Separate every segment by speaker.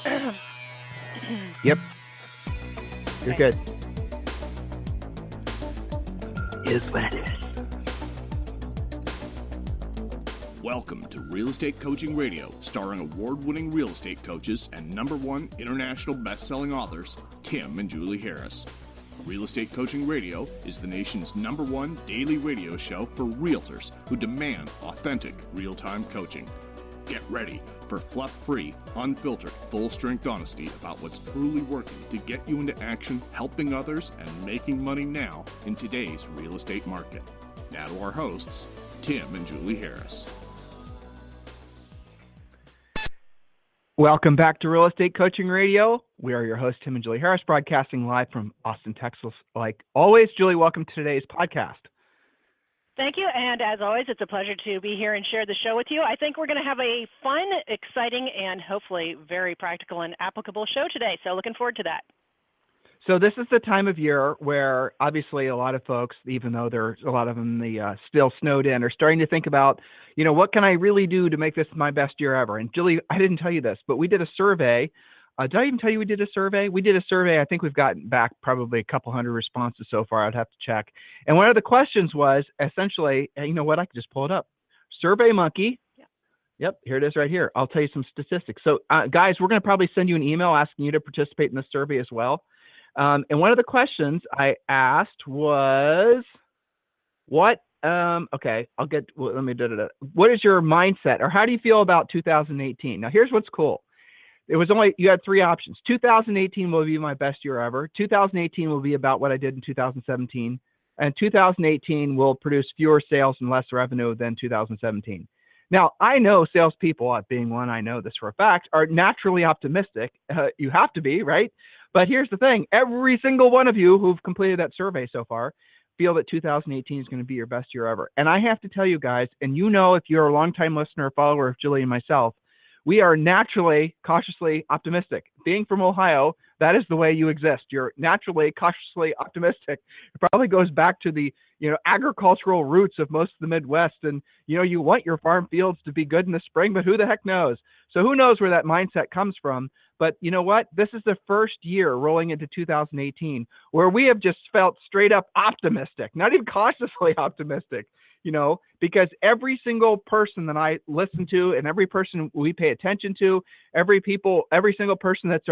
Speaker 1: Yep, you're
Speaker 2: Okay.
Speaker 1: good. Is what it is.
Speaker 3: Welcome to Real Estate Coaching Radio, starring award-winning real estate coaches and #1 international best-selling authors, Tim and Julie Harris. Real Estate Coaching Radio is the nation's #1 daily radio show for realtors who demand authentic, real-time coaching. Get ready for fluff-free, unfiltered, full-strength honesty about what's truly working to get you into action, helping others, and making money now in today's real estate market. Now to our hosts, Tim and Julie Harris.
Speaker 1: Welcome back to Real Estate Coaching Radio. We are your hosts, Tim and Julie Harris, broadcasting live from Austin, Texas. Like always, Julie, welcome to today's podcast.
Speaker 2: Thank you, and as always, it's a pleasure to be here and share the show with you. I think we're going to have a fun, exciting, and hopefully very practical and applicable show today, so looking forward to that.
Speaker 1: So this is the time of year where obviously a lot of folks, even though there's a lot of them still snowed in, are starting to think about, what can I really do to make this my best year ever? And Julie, I didn't tell you this, but we did a survey. Did I even tell you we did a survey? We did a survey. I think we've gotten back probably a couple hundred responses so far. I'd have to check. And one of the questions was essentially, you know what? I can just pull it up. Survey Monkey. Yep, here it is right here. I'll tell you some statistics. So guys, we're going to probably send you an email asking you to participate in the survey as well. And one of the questions I asked was, what is your mindset, or how do you feel about 2018? Now, here's what's cool. You had three options. 2018 will be my best year ever. 2018 will be about what I did in 2017. And 2018 will produce fewer sales and less revenue than 2017. Now, I know salespeople, being one, I know this for a fact, are naturally optimistic. You have to be, right? But here's the thing. Every single one of you who've completed that survey so far feel that 2018 is going to be your best year ever. And I have to tell you guys, and if you're a longtime listener or follower of Julie and myself, we are naturally cautiously optimistic. Being from Ohio, that is the way you exist. You're naturally cautiously optimistic. It probably goes back to the agricultural roots of most of the Midwest. And you want your farm fields to be good in the spring, but who the heck knows? So who knows where that mindset comes from? But you know what? This is the first year rolling into 2018 where we have just felt straight up optimistic, not even cautiously optimistic. Because every single person that I listen to and every person we pay attention to, every single person that's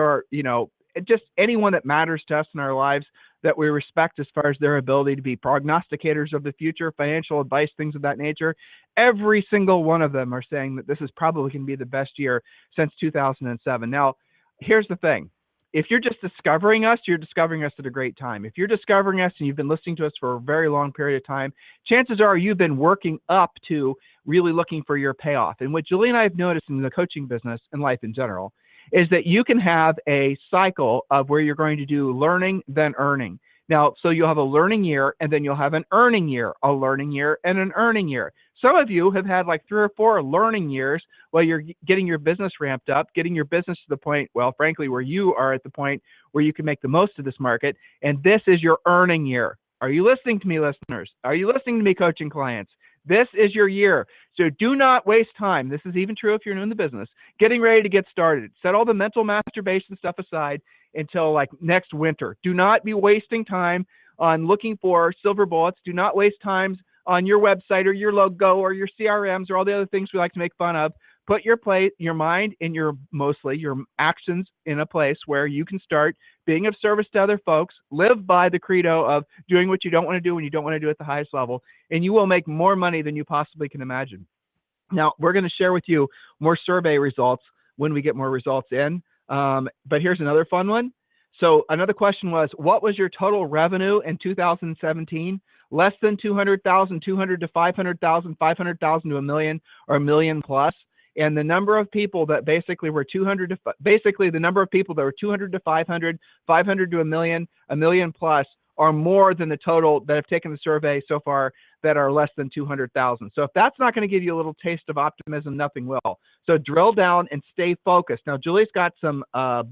Speaker 1: just anyone that matters to us in our lives that we respect as far as their ability to be prognosticators of the future, financial advice, things of that nature, every single one of them are saying that this is probably going to be the best year since 2007. Now, here's the thing. If you're just discovering us, you're discovering us at a great time. If you're discovering us and you've been listening to us for a very long period of time, chances are you've been working up to really looking for your payoff. And what Julie and I have noticed in the coaching business and life in general is that you can have a cycle of where you're going to do learning, then earning. Now, so you'll have a learning year, and then you'll have an earning year, a learning year, and an earning year. Some of you have had like 3 or 4 learning years while you're getting your business ramped up, getting your business to the point, well, frankly, where you are at the point where you can make the most of this market. And this is your earning year. Are you listening to me, listeners? Are you listening to me, coaching clients? This is your year. So do not waste time. This is even true if you're new in the business. Getting ready to get started. Set all the mental masturbation stuff aside until like next winter. Do not be wasting time on looking for silver bullets. Do not waste time on your website or your logo or your CRMs or all the other things we like to make fun of. Put your mind and your actions in a place where you can start being of service to other folks. Live by the credo of doing what you don't want to do when you don't want to do it at the highest level, and you will make more money than you possibly can imagine. Now, we're going to share with you more survey results when we get more results in. But here's another fun one. So another question was, what was your total revenue in 2017? Less than 200,000, 200 to 500,000, 500,000 to a million, or a million plus. And the number of people that basically were 200 to 500, 500 to a million plus are more than the total that have taken the survey so far that are less than 200,000. So if that's not going to give you a little taste of optimism, nothing will. So drill down and stay focused. Now, Julie's got some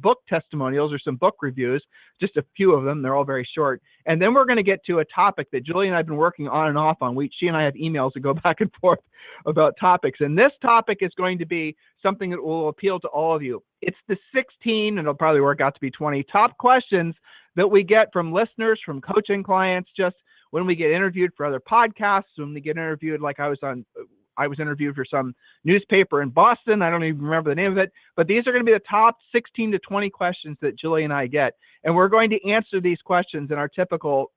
Speaker 1: book testimonials or some book reviews, just a few of them. They're all very short. And then we're going to get to a topic that Julie and I have been working on and off on. She and I have emails that go back and forth about topics. And this topic is going to be something that will appeal to all of you. It's the 16, and it'll probably work out to be 20 top questions that we get from listeners, from coaching clients, just when we get interviewed for other podcasts, when we get interviewed, like I was interviewed for some newspaper in Boston. I don't even remember the name of it, but these are going to be the top 16 to 20 questions that Julie and I get. And we're going to answer these questions in our typical,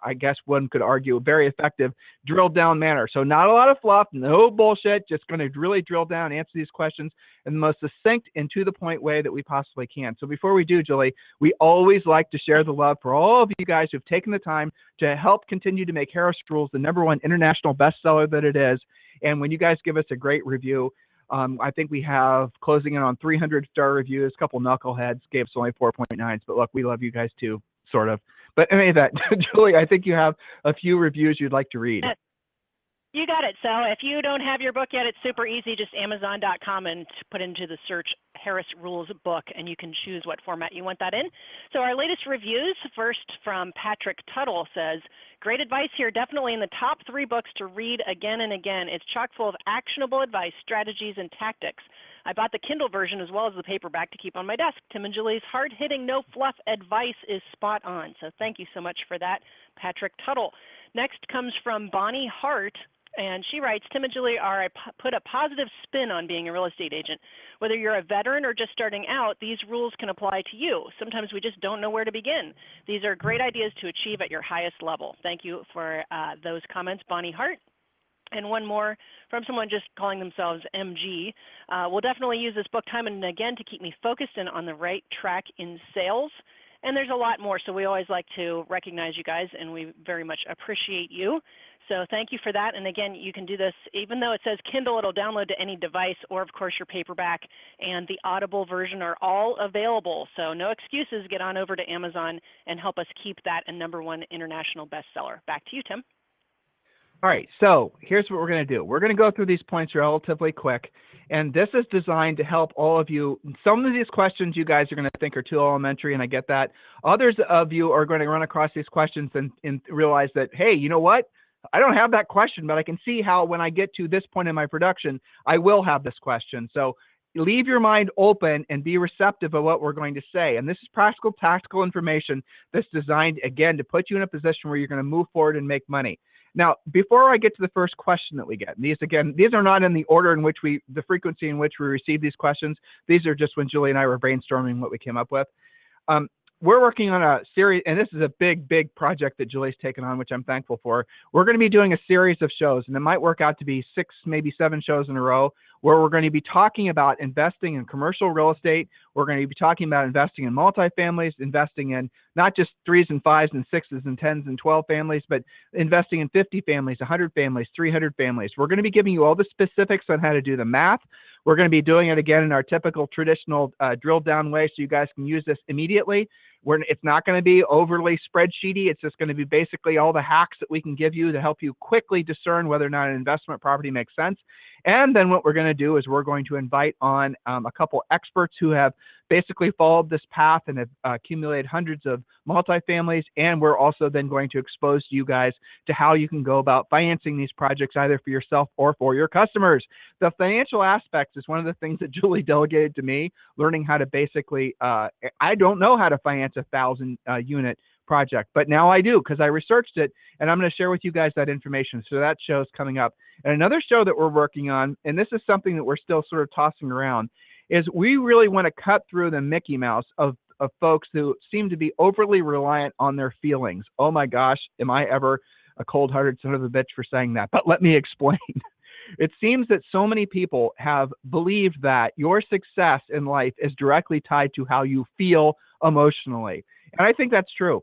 Speaker 1: I guess one could argue, very effective drilled down manner. So not a lot of fluff, no bullshit, just going to really drill down, answer these questions in the most succinct and to the point way that we possibly can. So before we do, Julie, we always like to share the love for all of you guys who've taken the time to help continue to make Harris Rules the #1 international bestseller that it is. And when you guys give us a great review, I think we have closing in on 300-star reviews. A couple knuckleheads gave us only 4.9s, but look, we love you guys too, sort of. But any of that, Julie, I think you have a few reviews you'd like to read.
Speaker 2: You got it. So if you don't have your book yet, it's super easy. Just Amazon.com and put into the search Harris Rules book, and you can choose what format you want that in. So our latest reviews, first from Patrick Tuttle, says, great advice here, definitely in the top 3 books to read again and again. It's chock full of actionable advice, strategies, and tactics. I bought the Kindle version as well as the paperback to keep on my desk. Tim and Julie's hard-hitting, no-fluff advice is spot on. So thank you so much for that, Patrick Tuttle. Next comes from Bonnie Hart, and she writes, Tim and Julie put a positive spin on being a real estate agent. Whether you're a veteran or just starting out, these rules can apply to you. Sometimes we just don't know where to begin. These are great ideas to achieve at your highest level. Thank you for those comments, Bonnie Hart. And one more from someone just calling themselves MG. We'll definitely use this book time and again to keep me focused and on the right track in sales. And there's a lot more, so we always like to recognize you guys, and we very much appreciate you. So thank you for that. And again, you can do this, even though it says Kindle, it'll download to any device, or of course your paperback and the Audible version are all available. So no excuses, get on over to Amazon and help us keep that a #1 international bestseller. Back to you, Tim.
Speaker 1: All right, so here's what we're going to do. We're going to go through these points relatively quick, and this is designed to help all of you. Some of these questions you guys are going to think are too elementary, and I get that. Others of you are going to run across these questions and realize that, hey, you know what? I don't have that question, but I can see how when I get to this point in my production, I will have this question. So leave your mind open and be receptive of what we're going to say. And this is practical, tactical information that's designed, again, to put you in a position where you're going to move forward and make money. Now, before I get to the first question that we get, these are not in the order in which the frequency in which we receive these questions. These are just when Julie and I were brainstorming what we came up with. We're working on a series, and this is a big, big project that Julie's taken on, which I'm thankful for. We're going to be doing a series of shows, and it might work out to be 6, maybe 7 shows in a row, where we're going to be talking about investing in commercial real estate. We're going to be talking about investing in multifamilies, investing in not just 3s and 5s and 6s and 10s and 12 families, but investing in 50 families, 100 families, 300 families. We're going to be giving you all the specifics on how to do the math. We're going to be doing it again in our typical traditional drill down way, so you guys can use this immediately. It's not going to be overly spreadsheety. It's just going to be basically all the hacks that we can give you to help you quickly discern whether or not an investment property makes sense. And then what we're going to do is we're going to invite on a couple experts who have basically followed this path and have accumulated hundreds of multifamilies. And we're also then going to expose you guys to how you can go about financing these projects either for yourself or for your customers. The financial aspects is one of the things that Julie delegated to me, learning how to basically, I don't know how to finance a 1,000 unit project, but now I do because I researched it, and I'm going to share with you guys that information. So that show's coming up. And another show that we're working on, and this is something that we're still sort of tossing around, is we really want to cut through the Mickey Mouse of folks who seem to be overly reliant on their feelings. Oh my gosh, am I ever a cold-hearted son of a bitch for saying that? But let me explain. It seems that so many people have believed that your success in life is directly tied to how you feel emotionally. And I think that's true.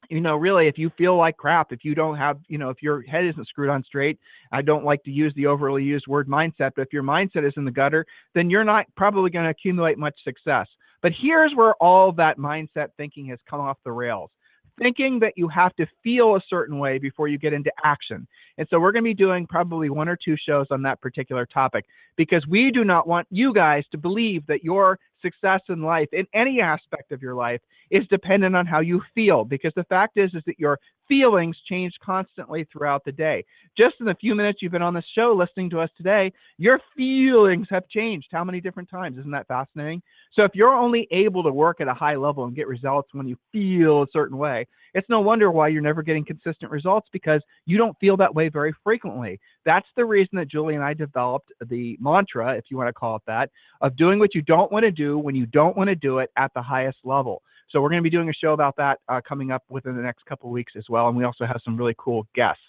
Speaker 1: You know, really, if you feel like crap, if you don't have, if your head isn't screwed on straight, I don't like to use the overly used word mindset, but if your mindset is in the gutter, then you're not probably going to accumulate much success. But here's where all that mindset thinking has come off the rails. thinking that you have to feel a certain way before you get into action. And so we're going to be doing probably 1 or 2 shows on that particular topic, because we do not want you guys to believe that your success in life, in any aspect of your life, is dependent on how you feel, because the fact is that your feelings change constantly throughout the day. Just in the few minutes you've been on this show listening to us today, your feelings have changed how many different times? Isn't that fascinating? So if you're only able to work at a high level and get results when you feel a certain way, it's no wonder why you're never getting consistent results, because you don't feel that way very frequently. That's the reason that Julie and I developed the mantra, if you want to call it that, of doing what you don't want to do when you don't want to do it at the highest level. So we're going to be doing a show about that coming up within the next couple of weeks as well. And we also have some really cool guests.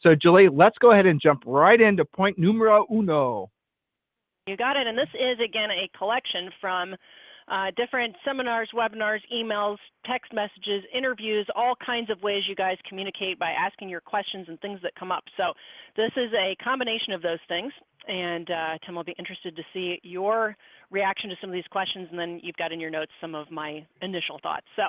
Speaker 1: So Julie, let's go ahead and jump right into point numero uno.
Speaker 2: You got it. And this is, again, a collection from different seminars, webinars, emails, text messages, interviews, all kinds of ways you guys communicate by asking your questions and things that come up. So this is a combination of those things. And Tim will be interested to see your reaction to some of these questions, and then you've got in your notes some of my initial thoughts. So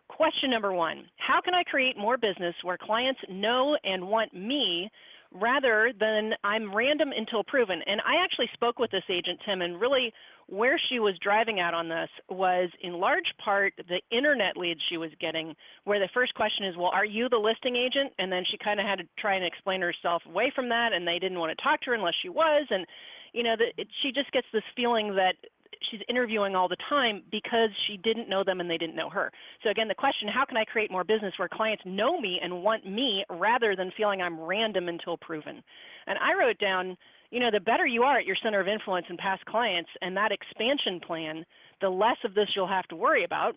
Speaker 2: question number 1, how can I create more business where clients know and want me rather than I'm random until proven? And I actually spoke with this agent, Tim, and really where she was driving at on this was in large part the internet leads she was getting, where the first question is, well, are you the listing agent? And then she kind of had to try and explain herself away from that, and they didn't want to talk to her unless she was. And, you know, she just gets this feeling that she's interviewing all the time because she didn't know them and they didn't know her. So again, the question, how can I create more business where clients know me and want me rather than feeling I'm random until proven? And I wrote down, you know, the better you are at your center of influence and past clients and that expansion plan, the less of this you'll have to worry about.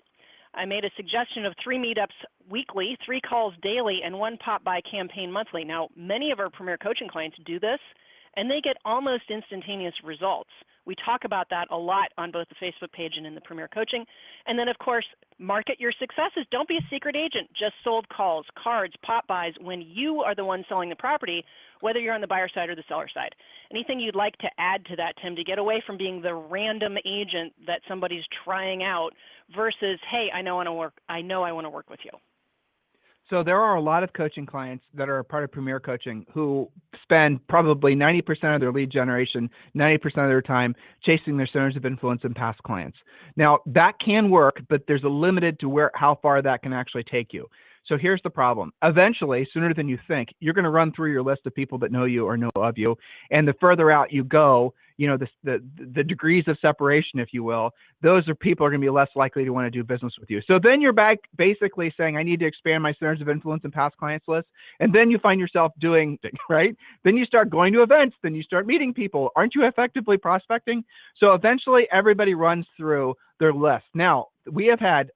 Speaker 2: I made a suggestion of 3 meetups weekly, 3 calls daily, and 1 pop-by campaign monthly. Now, many of our Premier Coaching clients do this, and they get almost instantaneous results. We talk about that a lot on both the Facebook page and in the Premier Coaching. And then, of course, market your successes. Don't be a secret agent. Just sold calls, cards, pop-bys when you are the one selling the property, whether you're on the buyer side or the seller side. Anything you'd like to add to that, Tim, to get away from being the random agent that somebody's trying out versus, hey, I know I want to work with you?
Speaker 1: So there are a lot of coaching clients that are a part of Premier Coaching who spend probably 90% of their lead generation, 90% of their time chasing their centers of influence and past clients. Now that can work, but there's a limited to how far that can actually take you. So here's the problem. Eventually, sooner than you think, you're going to run through your list of people that know you or know of you. And the further out you go, you know, the degrees of separation, if you will, those are people are going to be less likely to want to do business with you. So then you're back basically saying, I need to expand my centers of influence and past clients list. And then you find yourself doing, right? Then you start going to events, then you start meeting people. Aren't you effectively prospecting? So eventually everybody runs through their list. Now, we have had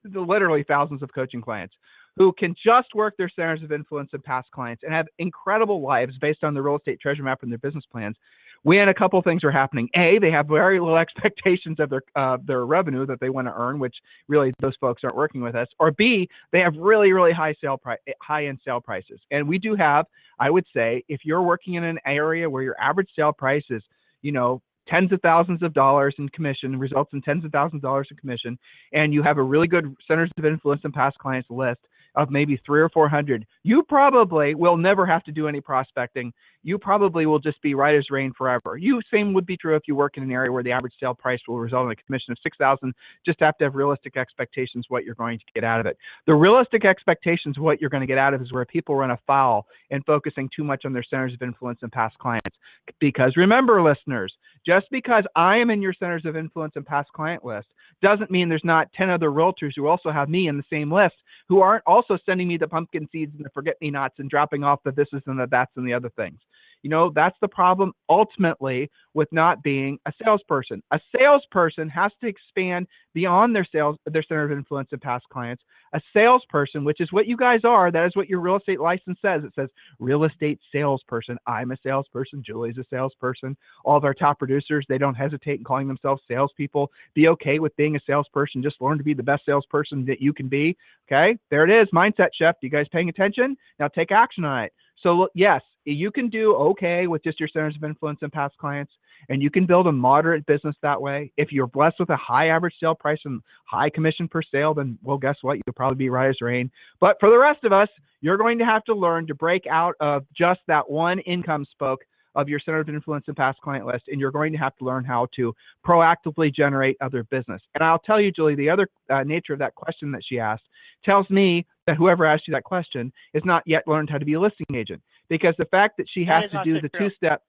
Speaker 1: literally thousands of coaching clients who can just work their centers of influence and past clients and have incredible lives based on their real estate treasure map and their business plans. When a couple of things are happening. A, they have very little expectations of their revenue that they want to earn, which really those folks aren't working with us. Or B, they have really, really high-end sale prices. And we do have, I would say, if you're working in an area where your average sale price is, you know, tens of thousands of dollars in commission, results in tens of thousands of dollars in commission, and you have a really good centers of influence and past clients list of maybe 300 or 400, you probably will never have to do any prospecting. You probably will just be right as rain forever. Same would be true if you work in an area where the average sale price will result in a commission of $6,000. Just have to have realistic expectations what you're going to get out of it. The realistic expectations of what you're going to get out of it is where people run afoul and focusing too much on their centers of influence and past clients. Because remember, listeners, just because I am in your centers of influence and past client list doesn't mean there's not 10 other realtors who also have me in the same list who aren't also sending me the pumpkin seeds and the forget-me-nots and dropping off the thises and the that's and the other things. You know, that's the problem ultimately with not being a salesperson. A salesperson has to expand beyond their center of influence and past clients. A salesperson, which is what you guys are, that is what your real estate license says. It says real estate salesperson. I'm a salesperson. Julie's a salesperson. All of our top producers, they don't hesitate in calling themselves salespeople. Be okay with being a salesperson. Just learn to be the best salesperson that you can be. Okay, there it is. Mindset shift. You guys paying attention? Now take action on it. So yes, you can do okay with just your centers of influence and past clients. and you can build a moderate business that way. If you're blessed with a high average sale price and high commission per sale, then, well, guess what? You'll probably be right as rain. But for the rest of us, you're going to have to learn to break out of just that one income spoke of your center of influence and past client list, and you're going to have to learn how to proactively generate other business. And I'll tell you, Julie, the other nature of that question that she asked tells me that whoever asked you that question is not yet learned how to be a listing agent, because the fact that she has to do the two-step,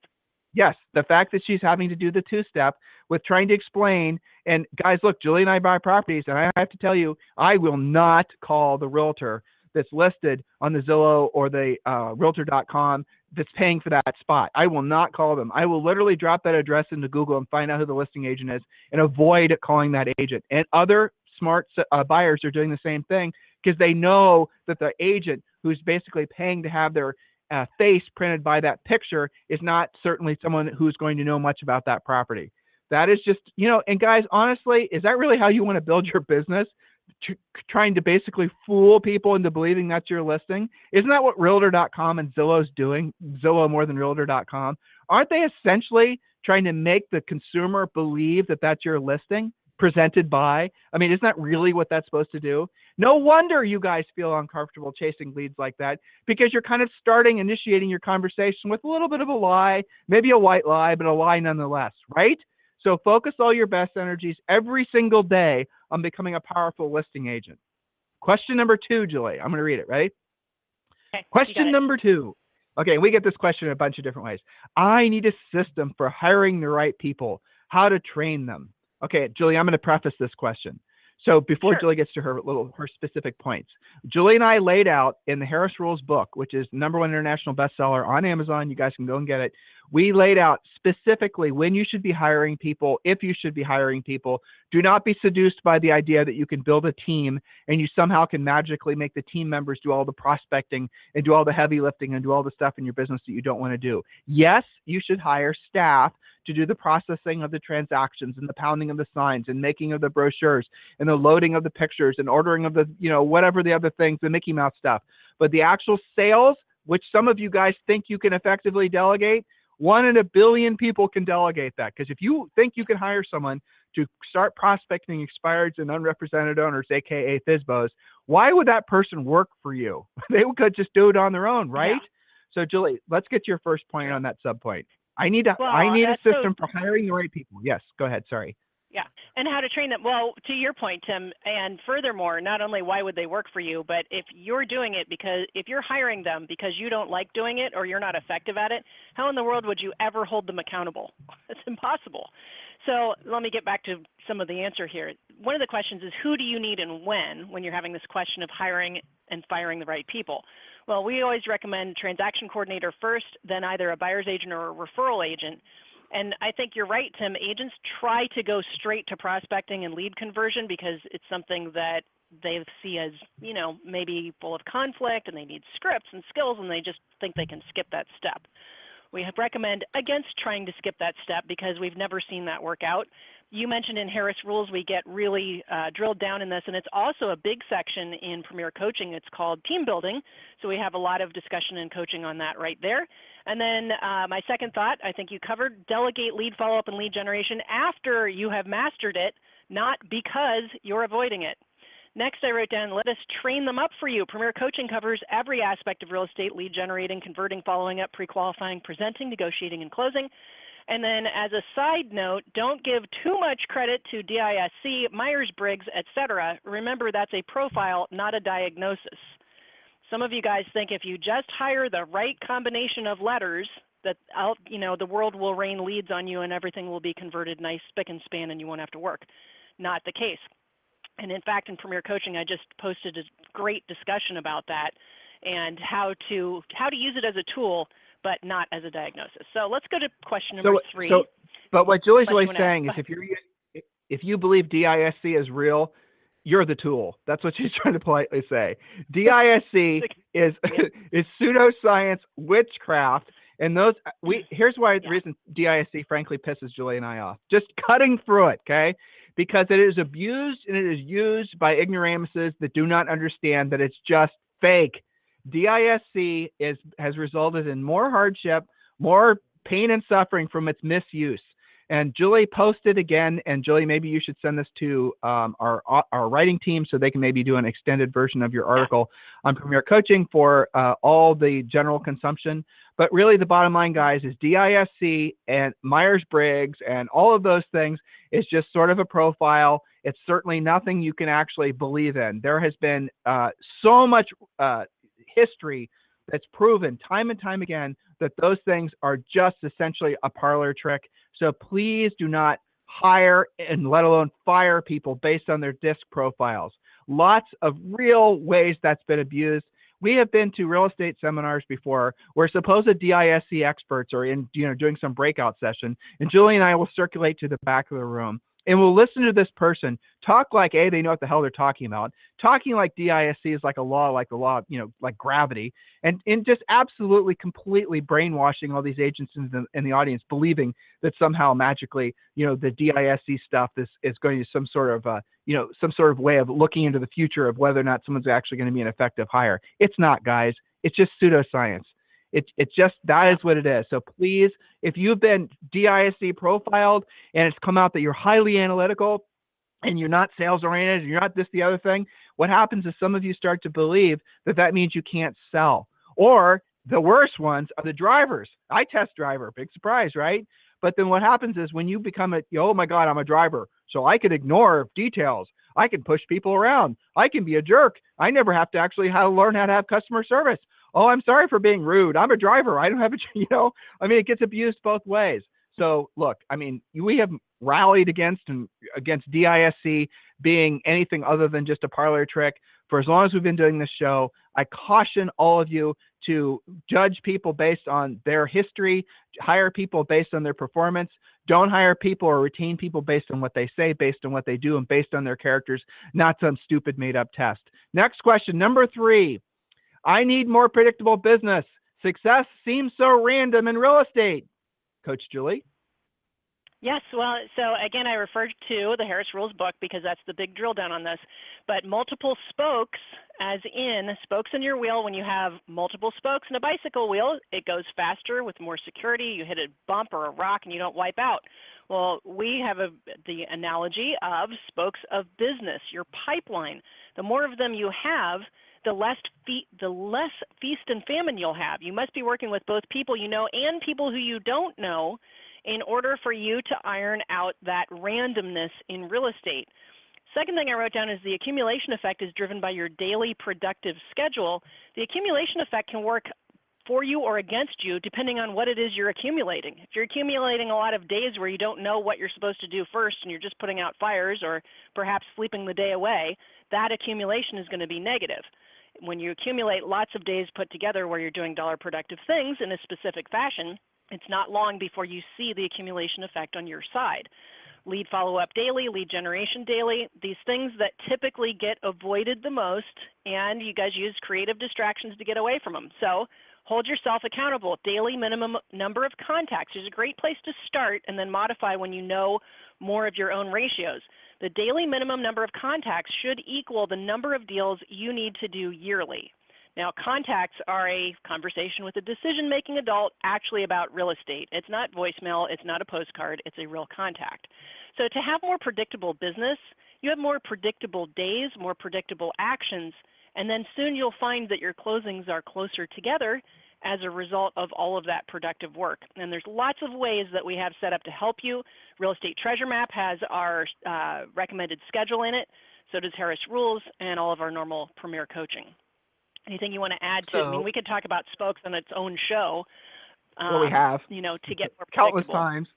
Speaker 1: yes, the fact that she's having to do the two-step with trying to explain, and guys, look, Julie and I buy properties, and I have to tell you, I will not call the realtor that's listed on the Zillow or the realtor.com that's paying for that spot. I will not call them. I will literally drop that address into Google and find out who the listing agent is and avoid calling that agent. And other smart buyers are doing the same thing, because they know that the agent who's basically paying to have their face printed by that picture is not certainly someone who's going to know much about that property. That is just, and guys, honestly, is that really how you want to build your business? Trying to basically fool people into believing that's your listing? Isn't that what realtor.com and Zillow's doing? Zillow more than realtor.com. Aren't they essentially trying to make the consumer believe that that's your listing presented by? I mean, isn't that really what that's supposed to do? No wonder you guys feel uncomfortable chasing leads like that, because you're kind of initiating your conversation with a little bit of a lie, maybe a white lie, but a lie nonetheless, right? So focus all your best energies every single day on becoming a powerful listing agent. Question number 2, Julie. I'm going to read it, right?
Speaker 2: Okay,
Speaker 1: question number 2. Okay, we get this question in a bunch of different ways. I need a system for hiring the right people, how to train them. Okay, Julie, I'm going to preface this question. So before Julie gets to her specific points, Julie and I laid out in the Harris Rules book, which is #1 international bestseller on Amazon. You guys can go and get it. We laid out specifically when you should be hiring people, if you should be hiring people. Do not be seduced by the idea that you can build a team and you somehow can magically make the team members do all the prospecting and do all the heavy lifting and do all the stuff in your business that you don't want to do. Yes, you should hire staff to do the processing of the transactions and the pounding of the signs and making of the brochures and the loading of the pictures and ordering of the, whatever the other things, the Mickey Mouse stuff. But the actual sales, which some of you guys think you can effectively delegate, 1 in a billion people can delegate that. Because if you think you can hire someone to start prospecting expireds and unrepresented owners, aka FSBOs, why would that person work for you? They could just do it on their own, right? Yeah. So Julie, let's get to your first point on that sub point. I need a system for hiring the right people. Yes, go ahead. Sorry.
Speaker 2: Yeah, and how to train them. Well, to your point, Tim, and furthermore, not only why would they work for you, but if you're doing it because if you're hiring them because you don't like doing it or you're not effective at it, how in the world would you ever hold them accountable? It's impossible. So let me get back to some of the answer here. One of the questions is, who do you need and when you're having this question of hiring and firing the right people? Well, we always recommend transaction coordinator first, then either a buyer's agent or a referral agent. And I think you're right, Tim. Agents try to go straight to prospecting and lead conversion because it's something that they see as, maybe full of conflict, and they need scripts and skills, and they just think they can skip that step. We recommend against trying to skip that step because we've never seen that work out. You mentioned in Harris Rules, we get really drilled down in this, and it's also a big section in Premier Coaching. It's called team building. So we have a lot of discussion and coaching on that right there. And then my second thought, I think you covered, delegate lead follow-up and lead generation after you have mastered it, not because you're avoiding it. Next, I wrote down, let us train them up for you. Premier Coaching covers every aspect of real estate: lead generating, converting, following up, pre-qualifying, presenting, negotiating, and closing. And then as a side note, don't give too much credit to DISC, Myers-Briggs, etc. Remember, that's a profile, not a diagnosis. Some of you guys think if you just hire the right combination of letters, that the world will rain leads on you and everything will be converted nice, spick and span, and you won't have to work. Not the case. And in fact, in Premier Coaching, I just posted a great discussion about that and how to use it as a tool, but not as a diagnosis. So let's go to question number 3.
Speaker 1: But what Julie's really saying is if you believe DISC is real, you're the tool. That's what she's trying to politely say. DISC is pseudoscience, witchcraft, and here's why the reason DISC frankly pisses Julie and I off. Just cutting through it, okay? Because it is abused and it is used by ignoramuses that do not understand that it's just fake. DISC has resulted in more hardship, more pain and suffering from its misuse. And Julie posted again, and Julie, maybe you should send this to our writing team so they can maybe do an extended version of your article on Premier Coaching for all the general consumption. But really the bottom line, guys, is DISC and Myers-Briggs and all of those things is just sort of a profile. It's certainly nothing you can actually believe in. There has been so much history that's proven time and time again that those things are just essentially a parlor trick. So please do not hire and let alone fire people based on their DISC profiles. Lots of real ways that's been abused. We have been to real estate seminars before where supposed DISC experts are in, doing some breakout session, and Julie and I will circulate to the back of the room and we'll listen to this person talk like they know what the hell they're talking about, talking like DISC is like a law, like the law, like gravity, and just absolutely completely brainwashing all these agents in the audience, believing that somehow magically, the DISC stuff is going to some sort of way of looking into the future of whether or not someone's actually going to be an effective hire. It's not, guys. It's just pseudoscience. It's just, that is what it is. So please, if you've been DISC profiled and it's come out that you're highly analytical and you're not sales oriented, you're not this, the other thing, what happens is some of you start to believe that means you can't sell. Or the worst ones are the drivers. I test driver, big surprise, right? But then what happens is when you become oh my God, I'm a driver, so I can ignore details. I can push people around. I can be a jerk. I never have to actually learn how to have customer service. Oh, I'm sorry for being rude. I'm a driver. I don't have it gets abused both ways. So look, we have rallied against DISC being anything other than just a parlor trick for as long as we've been doing this show. I caution all of you to judge people based on their history, hire people based on their performance. Don't hire people or retain people based on what they say, based on what they do, and based on their characters, not some stupid made-up test. Next question, number 3. I need more predictable business. Success seems so random in real estate. Coach Julie?
Speaker 2: Yes, well, so again, I referred to the Harris Rules book because that's the big drill down on this. But multiple spokes, as in spokes in your wheel, when you have multiple spokes in a bicycle wheel, it goes faster with more security. You hit a bump or a rock and you don't wipe out. Well, we have the analogy of spokes of business, your pipeline. The more of them you have, the less feast and famine you'll have. You must be working with both people you know and people who you don't know in order for you to iron out that randomness in real estate. Second thing I wrote down is the accumulation effect is driven by your daily productive schedule. The accumulation effect can work for you or against you depending on what it is you're accumulating. If you're accumulating a lot of days where you don't know what you're supposed to do first and you're just putting out fires or perhaps sleeping the day away, that accumulation is going to be negative. When you accumulate lots of days put together where you're doing dollar productive things in a specific fashion, it's not long before you see the accumulation effect on your side. Lead follow-up daily, lead generation daily, these things that typically get avoided the most, and you guys use creative distractions to get away from them. So hold yourself accountable. Daily minimum number of contacts is a great place to start and then modify when you know more of your own ratios. The daily minimum number of contacts should equal the number of deals you need to do yearly. Now, contacts are a conversation with a decision-making adult actually about real estate. It's not voicemail, it's not a postcard, it's a real contact. So to have more predictable business, you have more predictable days, more predictable actions, and then soon you'll find that your closings are closer together as a result of all of that productive work. And there's lots of ways that we have set up to help you. Real Estate Treasure Map has our recommended schedule in it. So does Harris Rules and all of our normal Premier coaching. Anything you want to add to? We could talk about spokes on its own show.
Speaker 1: Well, we have.
Speaker 2: To get more predictable.
Speaker 1: Countless times.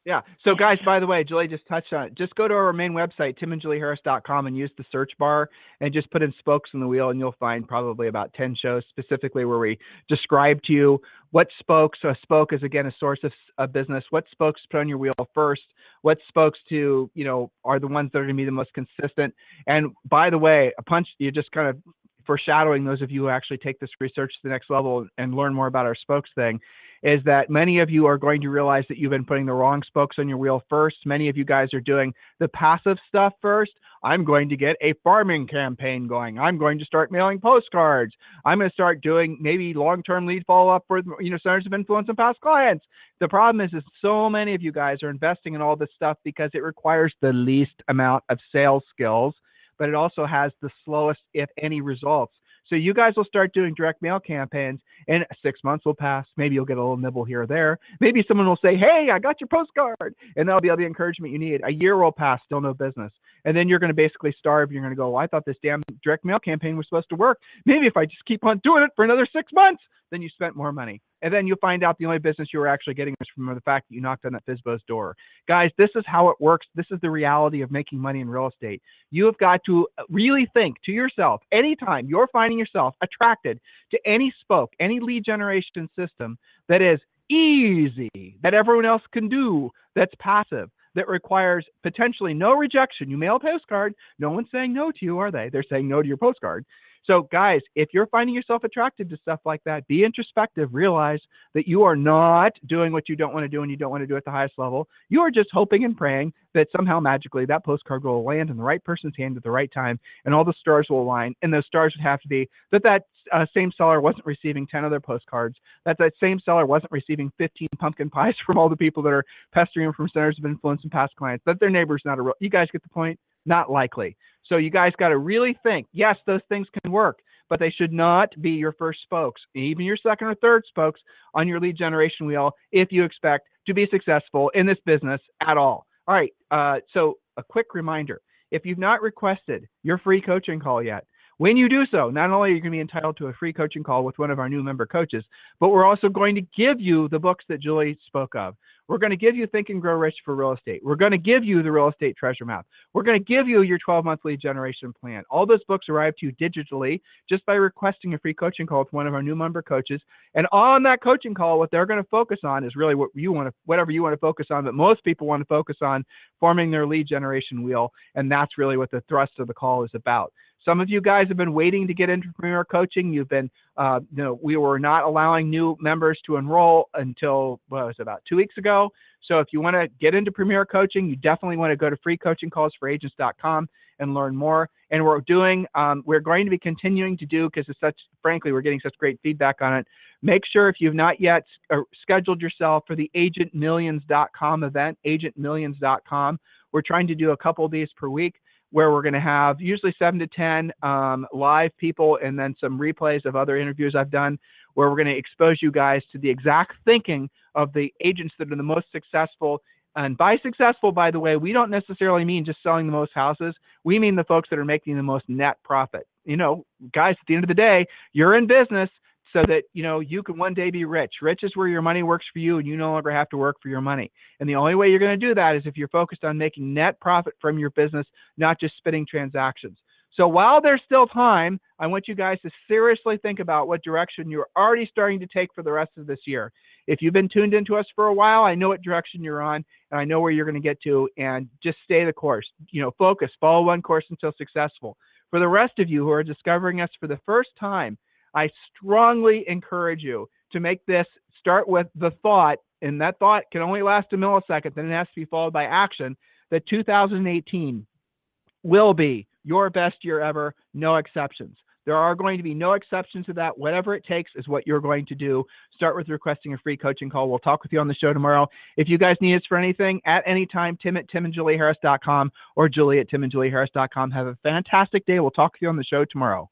Speaker 1: Yeah. So guys, by the way, Julie just touched on it. Just go to our main website, timandjulieharris.com, and use the search bar and just put in spokes in the wheel, and you'll find probably about 10 shows specifically where we describe to you what spokes. So a spoke is, again, a source of business. What spokes to put on your wheel first? What spokes are the ones that are going to be the most consistent? And by the way, you just kind of foreshadowing those of you who actually take this research to the next level and learn more about our spokes thing, is that many of you are going to realize that you've been putting the wrong spokes on your wheel first. Many of you guys are doing the passive stuff first. I'm going to get a farming campaign going. I'm going to start mailing postcards. I'm going to start doing maybe long-term lead follow-up for, centers of influence and past clients. The problem is so many of you guys are investing in all this stuff because it requires the least amount of sales skills, but it also has the slowest, if any, results. So you guys will start doing direct mail campaigns, and 6 months will pass. Maybe you'll get a little nibble here or there. Maybe someone will say, hey, I got your postcard, and that'll be all the encouragement you need. A year will pass, still no business. And then you're going to basically starve. You're going to go, well, I thought this damn direct mail campaign was supposed to work. Maybe if I just keep on doing it for another 6 months, then you spent more money. And then you'll find out the only business you were actually getting was from the fact that you knocked on that FSBO's door. Guys, this is how it works. This is the reality of making money in real estate. You have got to really think to yourself, anytime you're finding yourself attracted to any spoke, any lead generation system that is easy, that everyone else can do, that's passive, that requires potentially no rejection. You mail a postcard, no one's saying no to you, are they? They're saying no to your postcard. So guys, if you're finding yourself attracted to stuff like that, be introspective, realize that you are not doing what you don't want to do and you don't want to do at the highest level. You are just hoping and praying that somehow magically that postcard will land in the right person's hand at the right time and all the stars will align. And those stars would have to be that same seller wasn't receiving 10 other postcards, that same seller wasn't receiving 15 pumpkin pies from all the people that are pestering him from centers of influence and past clients, that their neighbor's not a real, you guys get the point? Not likely. So you guys got to really think, yes, those things can work, but they should not be your first spokes, even your second or third spokes on your lead generation wheel if you expect to be successful in this business at all. All right, so a quick reminder, if you've not requested your free coaching call yet, when you do so, not only are you going to be entitled to a free coaching call with one of our new member coaches, but we're also going to give you the books that Julie spoke of. We're going to give you Think and Grow Rich for Real Estate. We're going to give you the Real Estate Treasure Map. We're going to give you your 12-month lead generation plan. All those books arrive to you digitally just by requesting a free coaching call with one of our new member coaches. And on that coaching call, what they're going to focus on is really whatever you want to focus on, but most people want to focus on forming their lead generation wheel. And that's really what the thrust of the call is about. Some of you guys have been waiting to get into Premier Coaching. You've been, we were not allowing new members to enroll until, about 2 weeks ago. So if you want to get into Premier Coaching, you definitely want to go to freecoachingcallsforagents.com and learn more. And we're going to be continuing to do, because frankly, we're getting such great feedback on it. Make sure if you've not yet scheduled yourself for the agentmillions.com event, agentmillions.com. We're trying to do a couple of these per week, where we're going to have usually 7 to 10 live people and then some replays of other interviews I've done, where we're going to expose you guys to the exact thinking of the agents that are the most successful. And by successful, by the way, we don't necessarily mean just selling the most houses. We mean the folks that are making the most net profit. Guys, at the end of the day, you're in business so that, you can one day be rich. Rich is where your money works for you and you no longer have to work for your money. And the only way you're going to do that is if you're focused on making net profit from your business, not just spitting transactions. So while there's still time, I want you guys to seriously think about what direction you're already starting to take for the rest of this year. If you've been tuned into us for a while, I know what direction you're on and I know where you're going to get to, and just stay the course. Focus, follow one course until successful. For the rest of you who are discovering us for the first time, I strongly encourage you to make this start with the thought, and that thought can only last a millisecond, then it has to be followed by action, that 2018 will be your best year ever, no exceptions. There are going to be no exceptions to that. Whatever it takes is what you're going to do. Start with requesting a free coaching call. We'll talk with you on the show tomorrow. If you guys need us for anything, at any time, Tim at timandjulieharris.com or Julie at timandjulieharris.com. Have a fantastic day. We'll talk with you on the show tomorrow.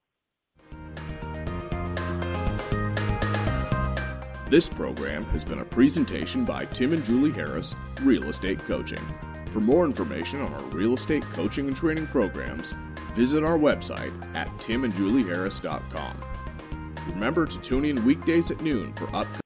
Speaker 3: This program has been a presentation by Tim and Julie Harris, Real Estate Coaching. For more information on our real estate coaching and training programs, visit our website at timandjulieharris.com. Remember to tune in weekdays at noon for upcoming